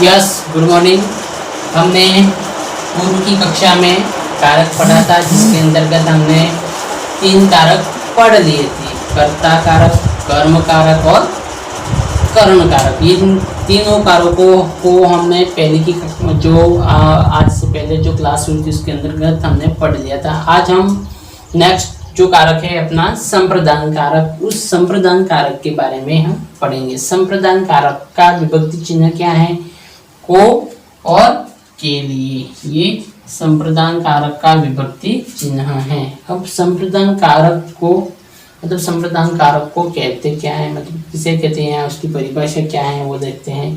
Yes, good morning. हमने पूर्व की कक्षा में कारक पढ़ा था, जिसके अंतर्गत हमने 3 कारक पढ़ लिए थे, कर्ता कारक, कर्म कारक और करण कारक। इन तीनों कारकों को हमने पहले की आज से पहले जो क्लास हुई थी उसके अंतर्गत हमने पढ़ लिया था। आज हम नेक्स्ट जो कारक है अपना संप्रदान कारक, उस संप्रदान कारक के बारे में हम पढ़ेंगे। संप्रदान कारक का विभक्ति चिन्ह क्या है? को और के लिए ये संप्रदान कारक का विभक्ति चिन्ह है। अब संप्रदान कारक को कहते क्या है, मतलब किसे कहते हैं, उसकी परिभाषा क्या है वो देखते हैं।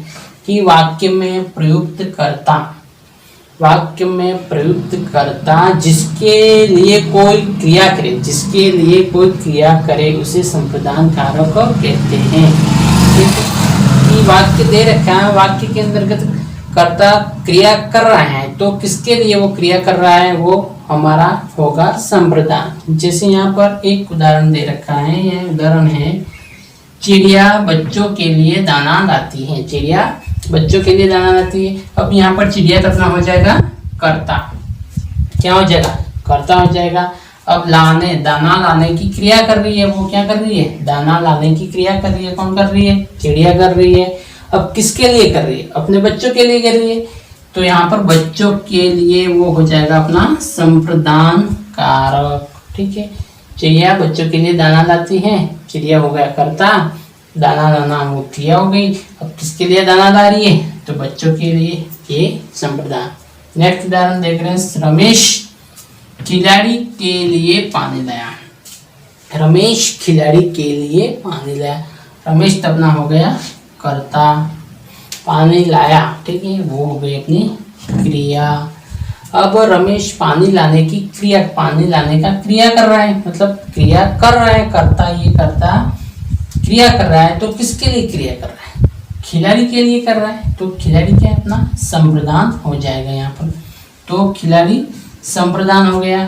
कि वाक्य में प्रयुक्त करता जिसके लिए कोई क्रिया करे उसे संप्रदान कारक कहते हैं। कि वाक्य दे रखा है, वाक्य के अंतर्गत कर्ता क्रिया कर रहा है, तो किसके लिए वो क्रिया कर रहा है वो हमारा होगा संप्रदान। जैसे यहाँ पर एक उदाहरण दे रखा है, यह उदाहरण है चिड़िया बच्चों के लिए दाना लाती है। चिड़िया बच्चों के लिए दाना लाती है। अब यहाँ पर चिड़िया कितना हो जाएगा? कर्ता। क्या हो जाएगा? कर्ता हो जाएगा। अब दाना लाने की क्रिया कर रही है, वो क्या कर रही है? दाना लाने की क्रिया कर रही है। कौन कर रही है? चिड़िया कर रही है। अब किसके लिए कर रही है? अपने बच्चों के लिए कर रही है, तो यहाँ पर बच्चों के लिए वो हो जाएगा अपना संप्रदान कारक। ठीक है, चिड़िया बच्चों के लिए दाना लाती है, चिड़िया हो गया कर्ता, दाना लाना वो क्रिया हो गई। अब किसके लिए दाना ला रही है? तो बच्चों के लिए, ये संप्रदान। नेक्स्ट उदाहरण देख रहे हैं, रमेश खिलाड़ी के लिए पानी लाया। रमेश खिलाड़ी के लिए पानी लाया। रमेश तब ना हो गया कर्ता, पानी लाया, ठीक है, वो हो गई अपनी क्रिया। अब रमेश पानी लाने का क्रिया कर रहा है, मतलब क्रिया कर रहा है, कर्ता क्रिया कर रहा है, तो किसके लिए क्रिया कर रहा है? खिलाड़ी के लिए कर रहा है, तो खिलाड़ी क्या है? अपना संप्रदान हो जाएगा यहाँ पर। तो खिलाड़ी संप्रदान हो गया।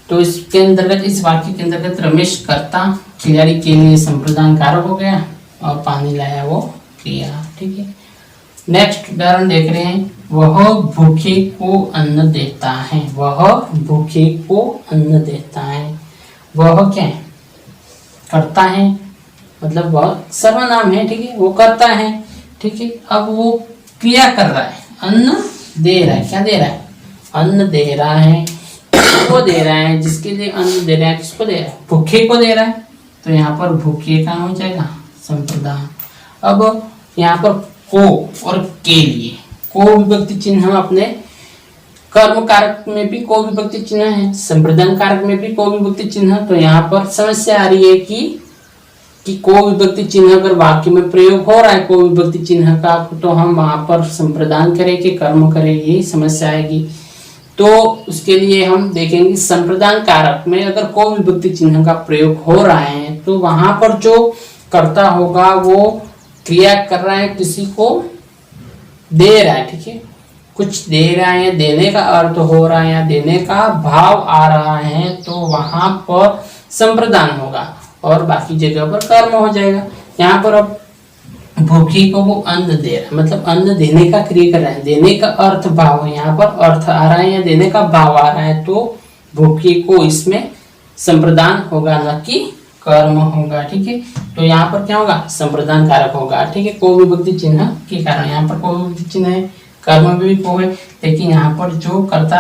तो इसके अंतर्गत, इस वाक्य के अंतर्गत रमेश कर्ता, खिलाड़ी के लिए संप्रदान कारक हो गया, और पानी लाया वो क्रिया। ठीक है, नेक्स्ट उदाहरण देख रहे हैं, वह भूखे को अन्न देता है। वह भूखे को अन्न देता है। वह क्या है? करता है, मतलब वह सर्वनाम है। ठीक है, वो करता है। ठीक है, अब वो क्रिया कर रहा है, अन्न दे रहा है। क्या दे रहा है? अन्न दे रहा है। वो दे रहा है, जिसके लिए अन्न दे रहा है, किसको दे रहा है? भूखे को दे रहा है। तो यहाँ पर भूखे का हो जाएगा संप्रदान। अब यहाँ पर को और के लिए, को विभक्ति चिन्ह अपने कर्म कारक में भी को विभक्ति चिन्ह है, संप्रदान कारक में भी को विभक्ति चिन्ह। तो यहाँ पर समस्या आ रही है कि को विभक्ति चिन्ह अगर वाक्य में प्रयोग हो रहा है को विभक्ति चिन्ह का, तो हम वहां पर संप्रदान करें कि कर्म करें, यही समस्या आएगी। तो उसके लिए हम देखेंगे संप्रदान कारक में अगर को विभक्ति चिन्ह का प्रयोग हो रहा है, तो वहां पर जो कर्ता होगा वो क्रिया कर रहा है, किसी को दे रहा है। ठीक है, कुछ दे रहा है, देने का अर्थ हो रहा है या देने का भाव आ रहा है, तो वहां पर संप्रदान होगा और बाकी जगह पर कर्म हो जाएगा। यहाँ पर अब भूखी को वो अन्न दे रहा है, मतलब अन्न देने का क्रिया कर रहा है, देने का अर्थ भाव है, यहाँ पर अर्थ आ रहा है या देने का भाव आ रहा है, तो भूखी को इसमें संप्रदान होगा, न कि कर्म होगा। ठीक है, तो यहाँ पर क्या होगा? संप्रदान कारक होगा। ठीक है, को विभक्ति चिन्ह के कारण यहाँ पर को विभक्ति चिन्ह है, कर्म में भी को है, लेकिन यहाँ पर जो कर्ता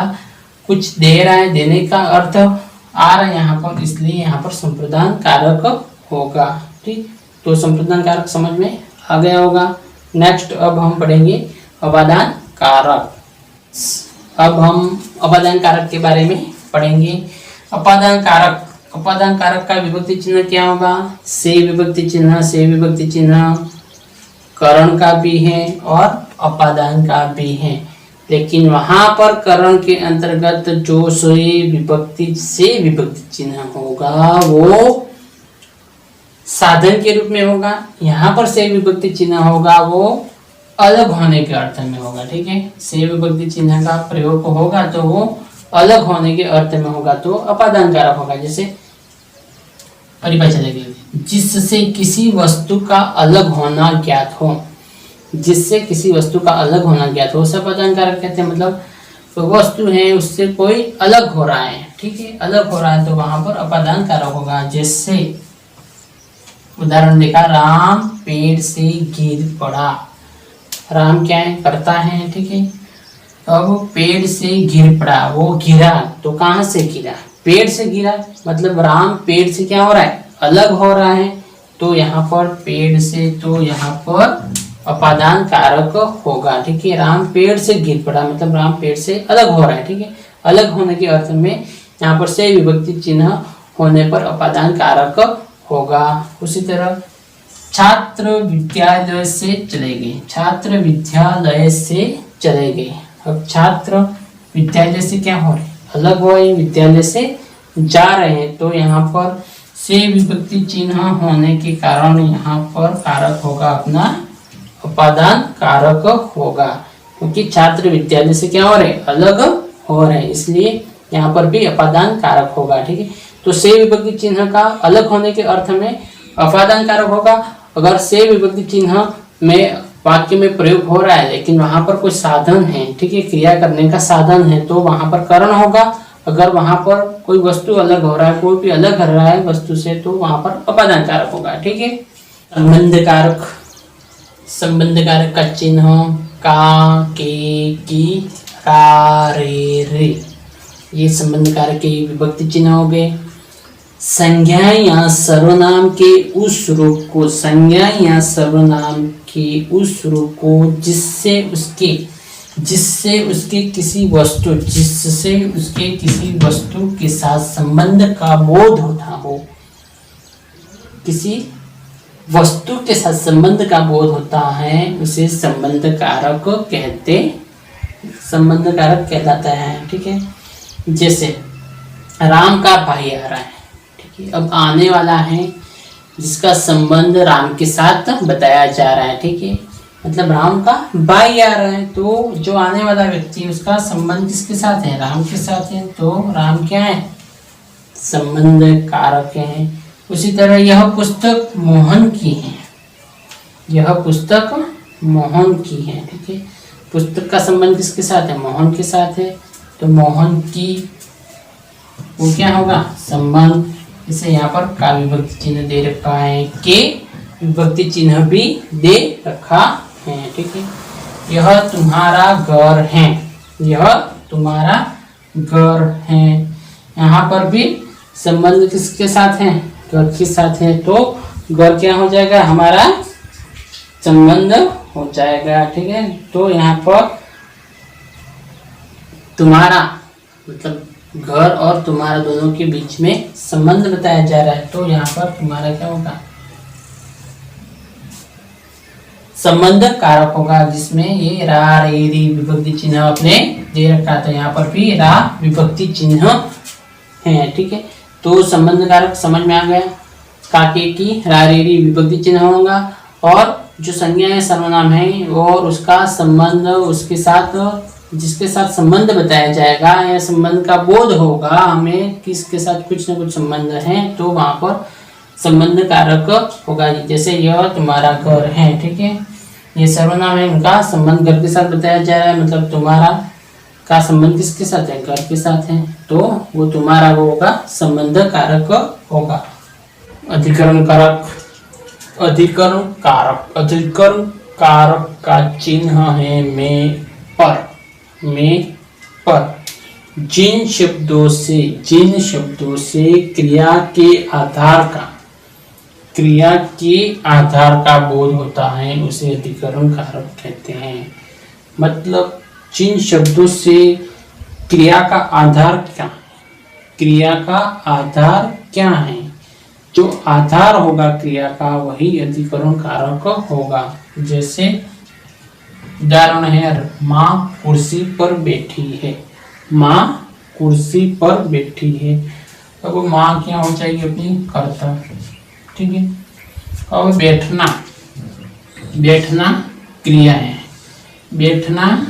कुछ दे रहा है, देने का अर्थ आ रहा है यहाँ पर, इसलिए यहाँ पर संप्रदान कारक होगा। ठीक, तो संप्रदान कारक समझ में आ गया होगा। नेक्स्ट अब हम पढ़ेंगे अपादान कारक। अब हम अपादान कारक के बारे में पढ़ेंगे। अपादान कारक का विभक्ति चिन्ह क्या होगा? से विभक्ति चिन्ह करण का भी है और अपादान का भी है, लेकिन वहां पर करण के अंतर्गत जो से विभक्ति चिन्ह होगा वो साधन के रूप में होगा। यहाँ पर से विभक्ति चिन्ह होगा वो अलग होने के अर्थ में होगा। ठीक है, से विभक्ति चिन्ह का प्रयोग होगा तो वो अलग होने के अर्थ में होगा, तो अपादान कारक होगा। जैसे परिभाषा देख लीजिए, जिससे किसी वस्तु का अलग होना ज्ञात हो। जिससे किसी वस्तु का अलग होना ज्ञात हो, उसे अपादान कारक कहते हैं। मतलब तो वस्तु है उससे कोई अलग हो रहा है, ठीक है, अलग हो रहा है तो वहां पर अपादान कारक होगा। जैसे उदाहरण देखा, राम पेड़ से गिर पड़ा। राम क्या है, करता है, ठीक है। अब पेड़ से गिर पड़ा, वो गिरा तो कहाँ से गिरा, पेड़ से गिरा, मतलब राम पेड़ से क्या हो रहा है, अलग हो रहा है। तो यहाँ पर पेड़ से, तो यहाँ पर अपादान कारक होगा, ठीक है। राम पेड़ से गिर पड़ा मतलब राम पेड़ से अलग हो रहा है, ठीक है। अलग होने के अर्थ में यहाँ पर से विभक्ति चिन्ह होने पर अपादान कारक होगा। उसी तरह छात्र विद्यालय से चले गए, छात्र विद्यालय से चले गए। अब छात्र विद्यालय से क्या हो रहे, अलग हो रहे, विद्यालय से जा रहे हैं। तो यहाँ पर से विभक्ति चिन्ह होने के कारण यहाँ पर कारक होगा अपना अपादान कारक होगा, क्योंकि छात्र विद्यालय से क्या हो रहे, अलग हो रहे हैं, इसलिए यहाँ पर भी अपादान कारक होगा, ठीक है। तो से विभक्ति चिन्ह का अलग होने के अर्थ में अपादान कारक होगा। अगर से विभक्ति चिन्ह में वाक्य में प्रयोग हो रहा है लेकिन वहां पर कोई साधन है, ठीक है, क्रिया करने का साधन है, तो वहां पर करण होगा। अगर वहां पर कोई वस्तु अलग हो रहा है, कोई भी अलग कर रहा है वस्तु से, तो वहां पर अपादान कारक होगा, ठीक है। संबंध कारक, संबंध कारक का चिन्ह का, के, की, रा, रे। ये संबंध कारक के विभक्ति चिन्ह हो गए। संज्ञा या सर्वनाम के उस रूप को, संज्ञा या सर्वनाम के उस रूप को जिससे उसके किसी वस्तु, जिससे उसके किसी वस्तु के साथ संबंध का बोध होता हो, किसी वस्तु के साथ संबंध का बोध होता है, उसे संबंध कारक कहते, संबंध कारक कहलाता है, ठीक है। जैसे राम का भाई आ रहा है, ठीक है, अब आने वाला है जिसका संबंध राम के साथ बताया जा रहा है, ठीक है, मतलब राम का भाई आ रहा है, तो जो आने वाला व्यक्ति उसका संबंध किसके साथ है, राम के साथ है, तो राम क्या है, संबंध कारक है। उसी तरह यह पुस्तक मोहन की है, यह पुस्तक मोहन की है, ठीक है, पुस्तक का संबंध किसके साथ है, मोहन के साथ है, तो मोहन की वो क्या होगा, संबंध। इसे यहाँ पर का विभक्ति चिन्ह दे रखा है, के विभक्ति चिन्ह भी दे रखा है, ठीक है। यह तुम्हारा घर है, यह तुम्हारा घर है, यहाँ पर भी संबंध किसके साथ है, घर के साथ है, तो घर क्या हो जाएगा, हमारा संबंध हो जाएगा, ठीक है। तो यहाँ पर तुम्हारा मतलब घर और तुम्हारा दोनों के बीच में संबंध बताया जा रहा है, तो यहाँ पर तुम्हारा क्या होगा, संबंध कारक होगा, जिसमें ये रा, रे, री विभक्ति चिन्ह अपने दे रखा था, यहाँ पर भी रा विभक्ति चिन्ह है, ठीक है। तो संबंध कारक समझ में आ गया, काके की रा, रे, री विभक्ति चिन्ह होगा, और जो संज्ञा है सर्वनाम है और उसका संबंध उसके साथ, जिसके साथ संबंध बताया जाएगा या संबंध का बोध होगा हमें किसके साथ कुछ न कुछ संबंध है, तो वहां पर संबंध कारक होगा। जैसे यह तुम्हारा घर है, ठीक है, ये सर्वनाम है, उनका संबंध घर के साथ बताया जा रहा है, मतलब तुम्हारा का संबंध किसके साथ है, घर के साथ है, तो वो तुम्हारा वो होगा संबंध कारक होगा। अधिकरण कारक, अधिकरण कारक, अधिकरण कारक का चिन्ह है में, पर, में, पर। जिन शब्दों से क्रिया के आधार का बोध होता है उसे अधिकरण कारक कहते हैं। मतलब जिन शब्दों से क्रिया का आधार क्या है, क्रिया का आधार क्या है, जो आधार होगा क्रिया का वही अधिकरण कारक होगा। जैसे उदाहरण है, माँ कुर्सी पर बैठी है, माँ कुर्सी पर बैठी है, अब माँ क्या हो जाएगी अपनी कर्ता, ठीक है। अब बैठना, बैठना क्रिया है, बैठना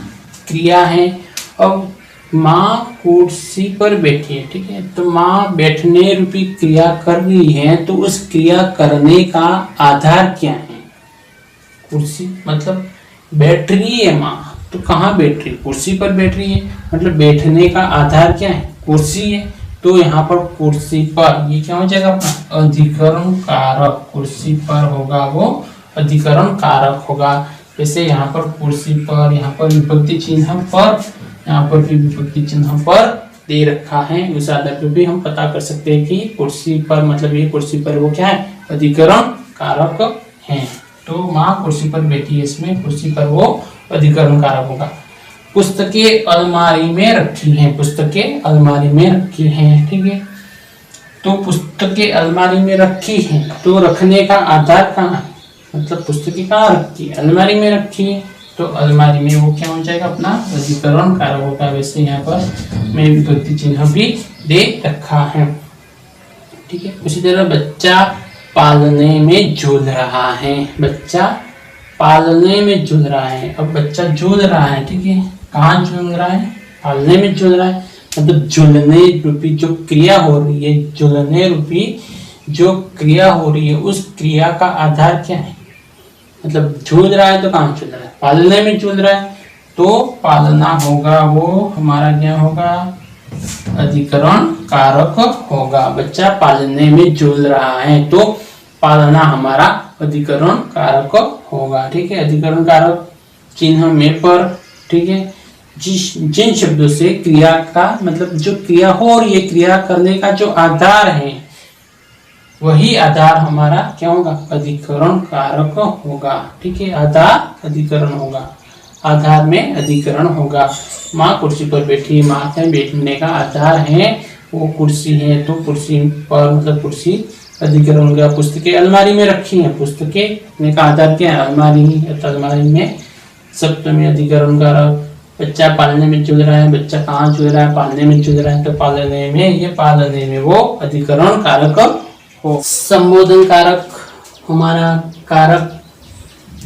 क्रिया है। अब माँ कुर्सी पर बैठी है, ठीक है, तो माँ बैठने रूपी क्रिया कर रही है, तो उस क्रिया करने का आधार क्या है, कुर्सी, मतलब बैटरी है माँ। तो कहाँ बैठ रही? कुर्सी पर बैठ रही है, मतलब बैठने का आधार क्या है? कुर्सी है। तो यहाँ पर कुर्सी पर ये क्या हो जाएगा अपना? अधिकरण कारक। कुर्सी पर होगा वो अधिकरण कारक होगा। जैसे यहाँ पर कुर्सी पर, यहाँ पर विभक्ति चिन्ह पर, यहाँ पर भी विभक्ति चिन्ह पर दे रखा है। उस आधार पर भी हम पता कर सकते हैं कि कुर्सी पर मतलब ये कुर्सी पर वो क्या है? अधिकरण कारक है। तो माँ कुर्सी पर बैठी है, इसमें कुर्सी पर वो अधिकरण कारक होगा। पुस्तकें अलमारी में रखी हैं। पुस्तकें अलमारी में रखी हैं, ठीक है। तो पुस्तकें अलमारी में रखी हैं, तो रखने का आधार कहाँ है? मतलब पुस्तकें कहाँ रखी है? अलमारी में रखी है। तो अलमारी में वो क्या हो जाएगा अपना? अधिकरण कारक होगा। वैसे यहाँ पर मैं विभक्ति चिन्ह भी दे रखा है, ठीक है। उसी तरह बच्चा पालने में झूल रहा है। बच्चा पालने में झूल रहा है। अब बच्चा झूल रहा है, ठीक है। कहाँ झूल रहा है? पालने में झूल रहा है। मतलब झूलने रूपी जो क्रिया हो रही है, झूलने रूपी जो क्रिया हो रही है, उस क्रिया का आधार क्या है? मतलब झूल रहा है तो कहाँ झूल रहा है? पालने में झूल रहा है। तो पालना होगा वो हमारा क्या होगा? अधिकरण कारक होगा। बच्चा पालने में झूल रहा है, तो पालना हमारा अधिकरण कारक होगा, ठीक है। अधिकरण कारक चिन्ह में पर, ठीक है। जिन शब्दों से क्रिया का मतलब जो क्रिया हो रही है, क्रिया करने का जो आधार है, वही आधार हमारा क्या होगा? अधिकरण कारक होगा, ठीक है। आधार अधिकरण होगा, आधार में अधिकरण होगा। माँ कुर्सी पर बैठी, माँ से बैठने का आधार है वो कुर्सी है, तो कुर्सी पर मतलब कुर्सी अधिकरण हो गया। पुस्तकें अलमारी में रखी हैं। पुस्तकें का आधार क्या है? अलमारी। अलमारी में सप्तमी अधिकरण कारक। बच्चा पालने में झूल रहा है। बच्चा कहाँ झूल रहा है? पालने में झूल रहा है। तो पालने में, ये पालने में वो अधिकरण कारक हो। संबोधन कारक हमारा कारक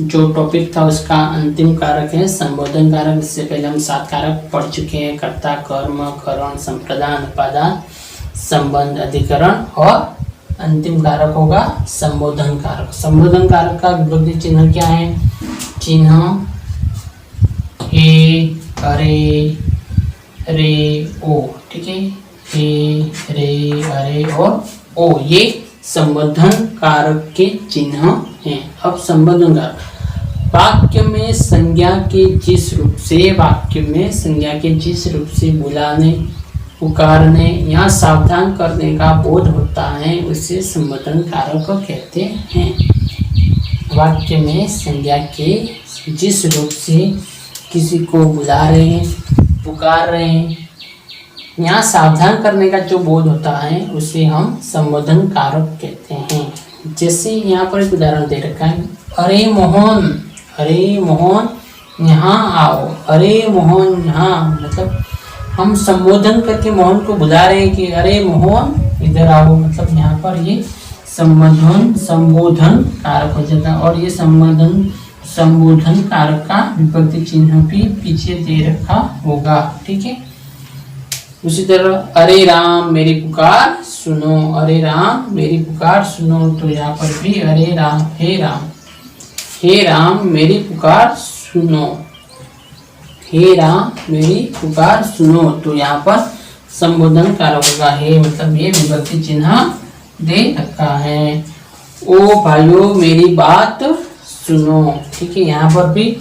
जो टॉपिक था उसका अंतिम कारक है संबोधन कारक। इससे पहले हम 7 कारक पढ़ चुके हैं: कर्ता, कर्म, करण, संप्रदान, उपादान, संबंध, अधिकरण और अंतिम कारक होगा संबोधन कारक। संबोधन कारक का विभक्ति चिन्ह क्या है? चिन्ह हे, अरे, रे, ओ, ठीक है। हे, रे, अरे और ओ, ये संबोधन कारक के चिन्ह हैं। अब संबोधन कारक वाक्य में संज्ञा के जिस रूप से, वाक्य में संज्ञा के जिस रूप से बुलाने, पुकारने या सावधान करने का बोध होता है, उसे संबोधन कारक कहते हैं। वाक्य में संज्ञा के जिस रूप से किसी को बुला रहे हैं, पुकार रहे हैं या सावधान करने का जो बोध होता है, उसे हम संबोधन कारक कहते हैं। जैसे यहाँ पर एक उदाहरण दे रखा है: अरे मोहन, अरे मोहन यहाँ आओ। अरे मोहन यहाँ, मतलब हम संबोधन करके मोहन को बुला रहे हैं कि अरे मोहन इधर आओ। मतलब यहाँ पर ये संबोधन कारक हो जाता है। और ये संबोधन कारक का विभक्ति चिन्ह भी पीछे दे रखा होगा, ठीक है। उसी तरह अरे राम मेरी पुकार सुनो। अरे राम मेरी पुकार सुनो, तो यहाँ पर भी अरे राम, हे राम, हे राम मेरी पुकार सुनो। हे राम मेरी पुकार सुनो, तो यहाँ पर संबोधन कारक होगा। हे मतलब ये विभक्ति चिन्ह दे रखा है। ओ भाइयों मेरी बात सुनो, ठीक है। यहाँ पर भी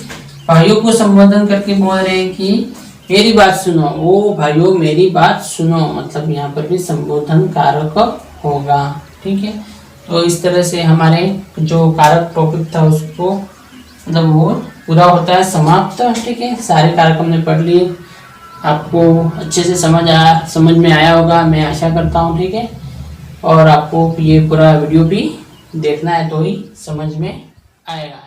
भाइयों को संबोधन करके बोल रहे हैं कि मेरी बात सुनो। ओ भाइयों मेरी बात सुनो, मतलब यहाँ पर भी संबोधन कारक होगा, ठीक है। तो इस तरह से हमारे जो कारक टॉपिक था उसको मतलब वो पूरा होता है, समाप्त, ठीक है। सारे कारक हमने पढ़ लिए, आपको अच्छे से समझ में आया होगा, मैं आशा करता हूँ, ठीक है। और आपको ये पूरा वीडियो भी देखना है तो ही समझ में आएगा।